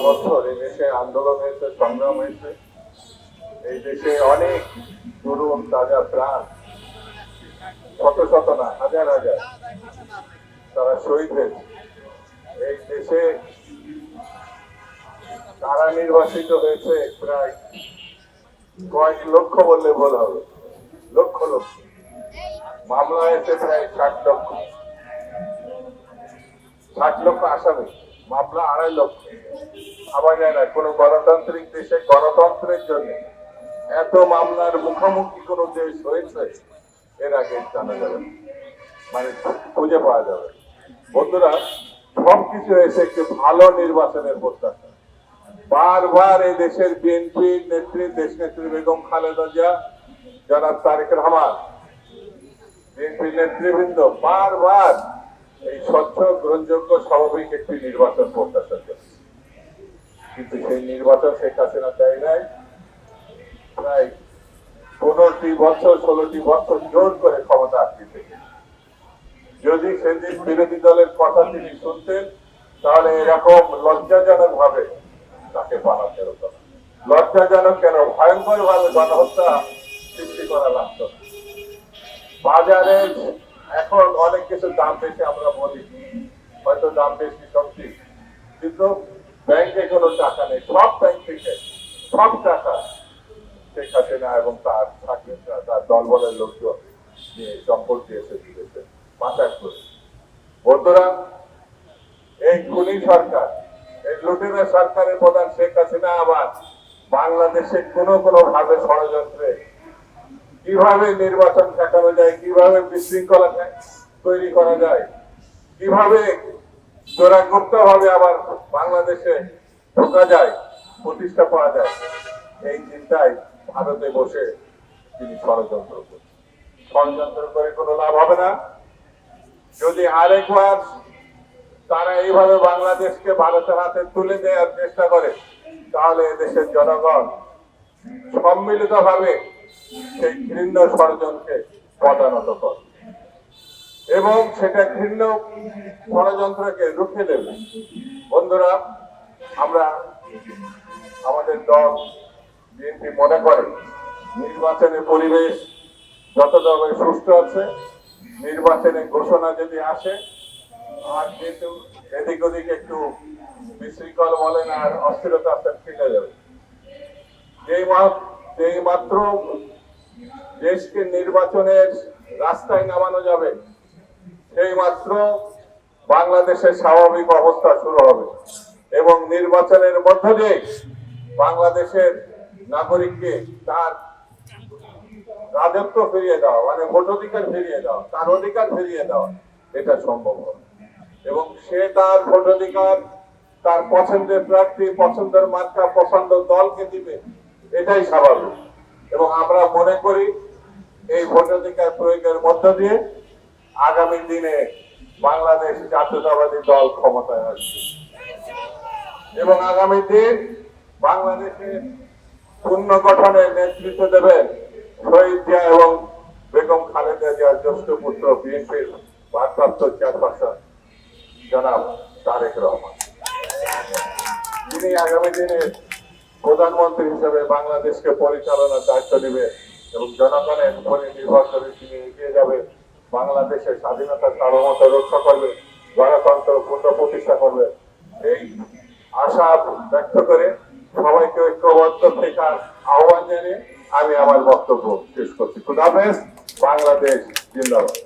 বছর এই দেশে আন্দোলন হয়েছে, সংগ্রাম হয়েছে, এই দেশে অনেক তরুণ তাজা প্রাণ, শত শত না হাজার হাজার তারা শহীদ হয়েছে। এই দেশে কারা নির্বাচিত হয়েছে প্রায় কয়েক লক্ষ বললে ভুল হবে, লক্ষ লক্ষ। মামলা হয়েছে প্রায় 60 লক্ষ, 60 লক্ষ আসামি, মামলা 2.5 লক্ষ। ভাবা যায় না কোন গণতান্ত্রিক দেশে গণতন্ত্রের জন্য এত মামলার মুখোমুখি কোন দেশ হয়েছে এর আগে জানা যাবে, মানে খুঁজে পাওয়া যাবে। বন্ধুরা, সবকিছু হয়েছে একটি ভালো নির্বাচনের প্রত্যাশা। বারবার এই দেশের বিএনপির নেত্রী, দেশ নেত্রী বেগম খালেদা জিয়া, জনাব তারেক রহমান, বিএনপির নেতৃবৃন্দ বারবার এই স্বচ্ছ, গ্রহণযোগ্য, স্বাভাবিক একটি নির্বাচন প্রত্যাশা করছে, কিন্তু সেই নির্বাচন শেখ হাসিনা চাই নাই। প্রায় 15টি বছর 16টি বছর জোর করে ক্ষমতা আঁকড়ে থেকে, যদি সেদিন বিরোধী দলের কথা তিনি শুনতেন তাহলে এরকম লজ্জাজনক ভাবে তাকে বানাতে হতো না। লজ্জাজনক কেন, ভয়ঙ্কর ভাবে গণহত্যা সৃষ্টি করা লাগতো না। বাজারে এখন অনেক কিছু দাম বেশি, আমরা বলি হয়তো দাম বেশি সত্যি, কিন্তু ব্যাংকে কোনো টাকা নেই। সব ব্যাংক থেকে সব টাকা শেখ হাসিনা এবং তার দলবলের লোকজন নিয়ে সম্পদ দিয়েছে বিদেশে পাচার করে। বন্ধুরা, এই খুনি সরকার, এই লুটেরা সরকারের প্রধান শেখ হাসিনা আবার বাংলাদেশে কোনো ভাবে ষড়যন্ত্রে কিভাবে নির্বাচন ঠেকানো যায়, কিভাবে বিশৃঙ্খলা তৈরি করা যায়, কিভাবে চোরাগুপ্ত ভাবে আবার বাংলাদেশে ঢোকা যায়, প্রতিষ্ঠা পাওয়া যায়, এই চিন্তায় ভারতে বসে তিনি ষড়যন্ত্র করছেন। ষড়যন্ত্র করে কোনো লাভ হবে না। যদি আরেকবার তারা এইভাবে বাংলাদেশকে ভারতের হাতে তুলে দেওয়ার চেষ্টা করে তাহলে দেশের জনগণ সম্মিলিত ভাবে সেই ঘৃণ্য ষড়যন্ত্রকে পদানত করে এবং সেটা ঘৃণ্য ষড়যন্ত্রকে রুখে দেবে। বন্ধুরা, আমরা আমাদের দল বিএনপি মনে করে নির্বাচনের পরিবেশ যতভাবে সুষ্ঠু আছে, নির্বাচনের ঘোষণা যদি আসে আর যেহেতু এদিক ওদিক একটু বিশৃঙ্খল বলেন আর অস্থিরতা ফিরে যাবে। যেই মাত্র দেশকে নির্বাচনের রাস্তায় নামানো যাবে সেই মাত্র বাংলাদেশের স্বাভাবিক অবস্থা শুরু হবে এবং নির্বাচনের মধ্য দিয়ে বাংলাদেশের নাগরিককে তার রাজত্ব ফিরিয়ে দেওয়া, মানে ভোটাধিকার ফিরিয়ে দেওয়া, তার অধিকার ফিরিয়ে দেওয়া, এটা সম্ভব হবে এবং সে তার ভোটাধিকার তার পছন্দের প্রার্থী, পছন্দের মার্কা, পছন্দের দলকে দিবে, এটাই স্বাভাবিক। এবং আমরা মনে করি এই ভোটাধিকার প্রয়োগের মধ্য দিয়ে আগামী দিনে বাংলাদেশ জাতীয়তাবাদী দল ক্ষমতায় আসবে এবং আগামী দিন বাংলাদেশের পুনর্গঠনের নেতৃত্ব দেবেন শহীদ জিয়া এবং বেগম খালেদা জিয়ার জ্যেষ্ঠ পুত্র বিএনপির ভারপ্রাপ্ত চেয়ারপারসন জনাব তারেক রহমান। তিনি আগামী দিনে প্রধানমন্ত্রী হিসেবে বাংলাদেশকে পরিচালনার দায়িত্ব নেবে এবং জনগণের উপরে নির্ভর করে তিনি এগিয়ে যাবে, বাংলাদেশের স্বাধীনতার সার্বভৌমত্ব রক্ষা করবে, গণতন্ত্র পুনঃপ্রতিষ্ঠা করবে। এই আশা ব্যক্ত করে সবাইকে ঐক্যবদ্ধ থাকার আহ্বান জানিয়ে আমি আমার বক্তব্য শেষ করছি। খুদা হাফেজ। বাংলাদেশ জিন্দাবাদ।